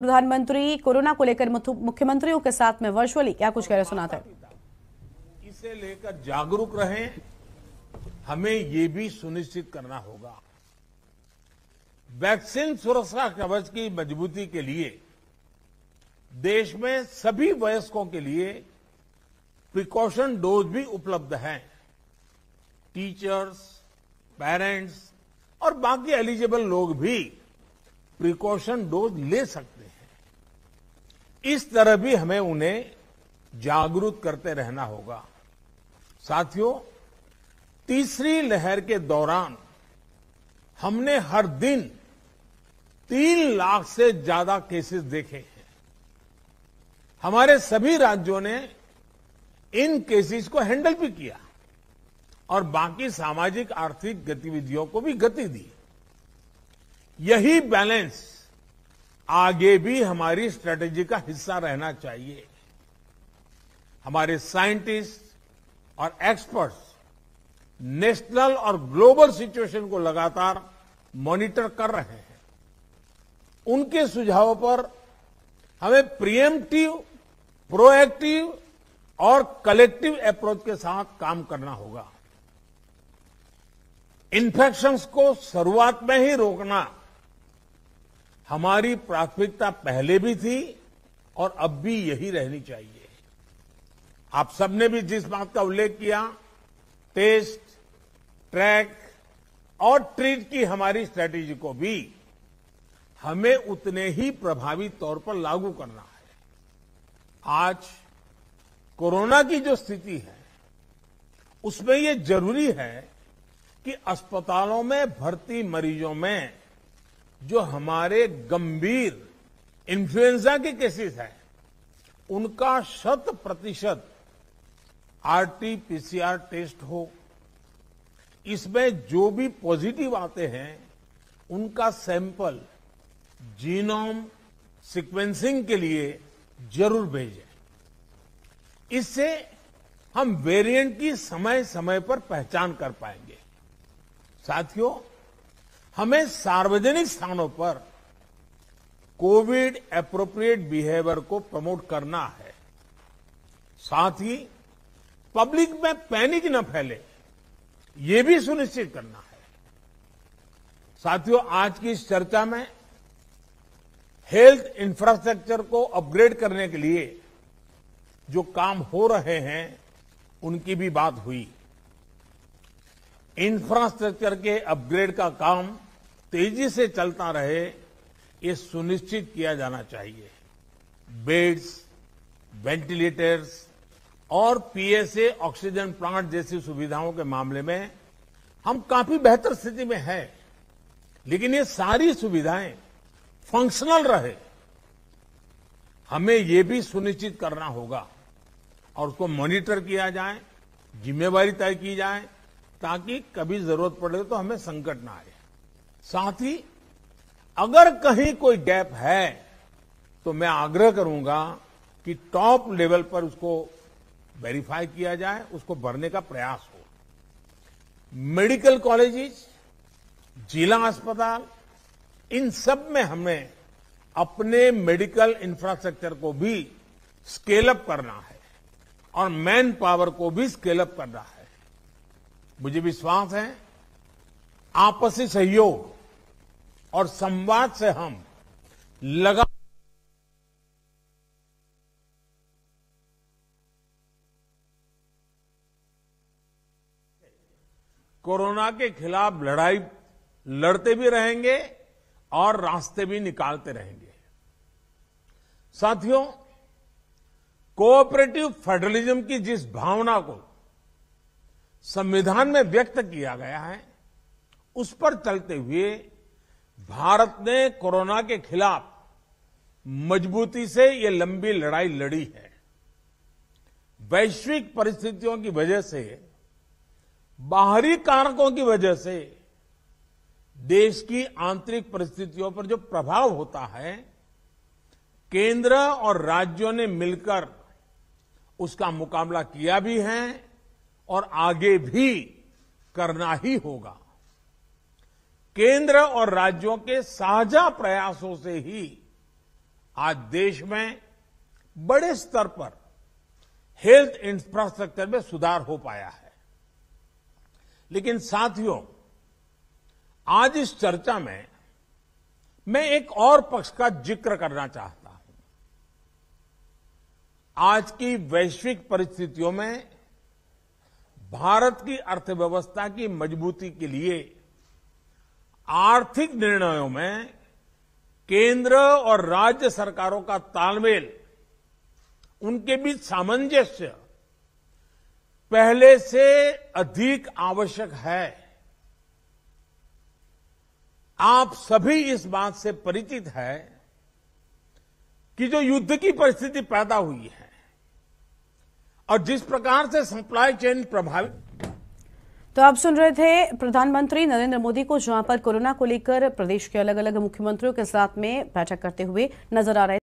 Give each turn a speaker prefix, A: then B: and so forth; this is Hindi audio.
A: प्रधानमंत्री कोरोना को लेकर मुख्यमंत्रियों के साथ में वर्चुअली क्या कुछ कह रहे सुनाते हैं।
B: इसे लेकर जागरूक रहें। हमें ये भी सुनिश्चित करना होगा वैक्सीन सुरक्षा कवच की मजबूती के लिए देश में सभी वयस्कों के लिए प्रिकॉशन डोज भी उपलब्ध हैं। टीचर्स, पेरेंट्स और बाकी एलिजिबल लोग भी प्रिकॉशन डोज ले सकते हैं। इस तरह भी हमें उन्हें जागरूक करते रहना होगा। साथियों, तीसरी लहर के दौरान हमने हर दिन 3 लाख से ज्यादा केसेस देखे हैं। हमारे सभी राज्यों ने इन केसेस को हैंडल भी किया और बाकी सामाजिक आर्थिक गतिविधियों को भी गति दी। यही बैलेंस आगे भी हमारी स्ट्रेटेजी का हिस्सा रहना चाहिए। हमारे साइंटिस्ट और एक्सपर्ट्स नेशनल और ग्लोबल सिचुएशन को लगातार मॉनिटर कर रहे हैं। उनके सुझावों पर हमें प्रिएम्प्टिव, प्रोएक्टिव और कलेक्टिव अप्रोच के साथ काम करना होगा। इन्फेक्शंस को शुरुआत में ही रोकना हमारी प्राथमिकता पहले भी थी और अब भी यही रहनी चाहिए। आप सबने भी जिस बात का उल्लेख किया, टेस्ट, ट्रैक और ट्रीट की हमारी स्ट्रेटेजी को भी हमें उतने ही प्रभावी तौर पर लागू करना है। आज कोरोना की जो स्थिति है उसमें ये जरूरी है कि अस्पतालों में भर्ती मरीजों में जो हमारे गंभीर इन्फ्लुएंजा के केसेस हैं उनका 100% आरटी-पीसीआर टेस्ट हो। इसमें जो भी पॉजिटिव आते हैं उनका सैंपल जीनोम सीक्वेंसिंग के लिए जरूर भेजें। इससे हम वेरिएंट की समय समय पर पहचान कर पाएंगे। साथियों, हमें सार्वजनिक स्थानों पर कोविड एप्रोप्रिएट बिहेवियर को प्रमोट करना है। साथ ही पब्लिक में पैनिक न फैले, ये भी सुनिश्चित करना है। साथियों, आज की इस चर्चा में हेल्थ इंफ्रास्ट्रक्चर को अपग्रेड करने के लिए जो काम हो रहे हैं उनकी भी बात हुई। इंफ्रास्ट्रक्चर के अपग्रेड का काम तेजी से चलता रहे, ये सुनिश्चित किया जाना चाहिए। बेड्स, वेंटिलेटर्स और पीएसए ऑक्सीजन प्लांट जैसी सुविधाओं के मामले में हम काफी बेहतर स्थिति में हैं, लेकिन ये सारी सुविधाएं फंक्शनल रहे, हमें ये भी सुनिश्चित करना होगा और उसको मॉनिटर किया जाए, जिम्मेवारी तय की जाए ताकि कभी जरूरत पड़े तो हमें संकट ना आए। साथ ही अगर कहीं कोई गैप है तो मैं आग्रह करूंगा कि टॉप लेवल पर उसको वेरीफाई किया जाए, उसको भरने का प्रयास हो। मेडिकल कॉलेजेस, जिला अस्पताल, इन सब में हमें अपने मेडिकल इंफ्रास्ट्रक्चर को भी स्केल अप करना है और मैन पावर को भी स्केल अप करना है। मुझे विश्वास है आपसी सहयोग और संवाद से हम कोरोना के खिलाफ लड़ाई लड़ते भी रहेंगे और रास्ते भी निकालते रहेंगे। साथियों, कोऑपरेटिव फेडरलिज्म की जिस भावना को संविधान में व्यक्त किया गया है उस पर चलते हुए भारत ने कोरोना के खिलाफ मजबूती से ये लंबी लड़ाई लड़ी है। वैश्विक परिस्थितियों की वजह से, बाहरी कारकों की वजह से देश की आंतरिक परिस्थितियों पर जो प्रभाव होता है, केंद्र और राज्यों ने मिलकर उसका मुकाबला किया भी है और आगे भी करना ही होगा। केंद्र और राज्यों के साझा प्रयासों से ही आज देश में बड़े स्तर पर हेल्थ इंफ्रास्ट्रक्चर में सुधार हो पाया है। लेकिन साथियों, आज इस चर्चा में मैं एक और पक्ष का जिक्र करना चाहता हूं। आज की वैश्विक परिस्थितियों में भारत की अर्थव्यवस्था की मजबूती के लिए आर्थिक निर्णयों में केंद्र और राज्य सरकारों का तालमेल, उनके बीच सामंजस्य पहले से अधिक आवश्यक है। आप सभी इस बात से परिचित है कि जो युद्ध की परिस्थिति पैदा हुई है और जिस प्रकार से सप्लाई चेन प्रभावित।
A: तो आप सुन रहे थे प्रधानमंत्री नरेंद्र मोदी को, जहां पर कोरोना को लेकर प्रदेश के अलग अलग मुख्यमंत्रियों के साथ में बैठक करते हुए नजर आ रहे थे।